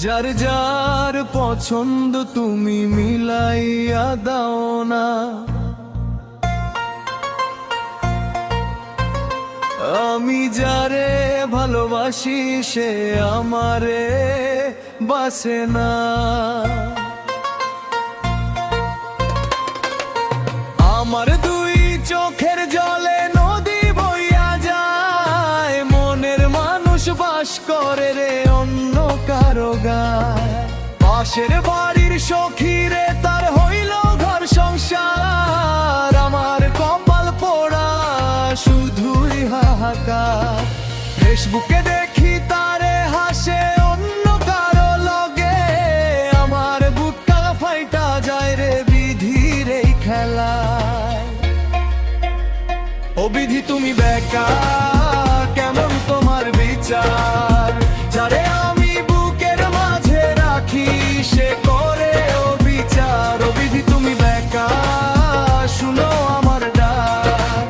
যার যার পছন্দ তুমি মিলাইয়া দাও না। আমি যারে ভালোবাসি সে আমারে বাসে না। আমার দুই চোখের জলে নদী বইয়া যায়, মনের মানুষ বাস করে রে অন্য কারো গায়। পাশের বাড়ির সখীরে তার হইল ঘর সংসার, আমার কপাল পোড়া শুধুই হাহাকার। ফেসবুকে দেখি তারে হাসে অন্য কারো লগে, আমার বুকটা ফাইটা যায় রে বিধির এই খেলায়। ও বিধি তুমি বেকা, কেমন তোমার বিচার? যারে আমি বুকের মাঝে রাখি সে করে ও বিচার। ও বিধি তুমি বেকা, শুনো আমার ডাক।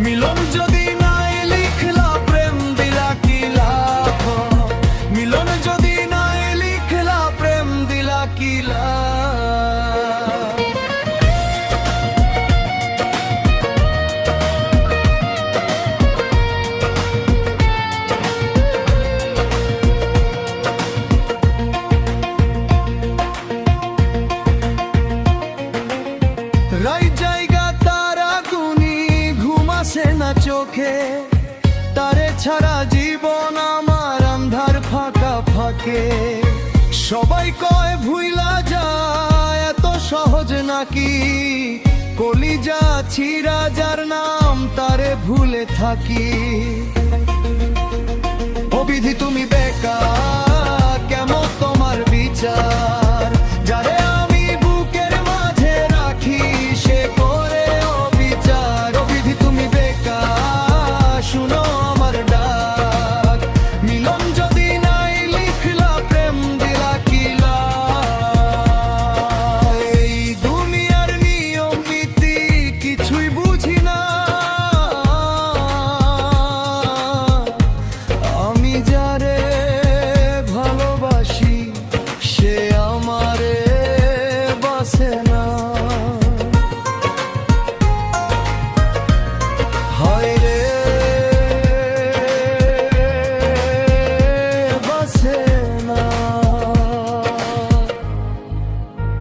মিলন যদি নাই লিখলা প্রেম দিলা কি লাভ? মিলন যদি নাই লিখলা প্রেম দিলা কি লাভ? রাত জায়গা তারা গুনি ঘুমাসে না চোখে, তারে ছাড়া জীবন আমার আন্ধার ফাঁকা ফাঁকে। সবাই কয় ভুইলা যায় এত সহজ নাকি, কলিজা ছিড়া যার নাম তারে ভুলে থাকি। ও বিধি তুমি বেকা, কেমন তোমার বিচার?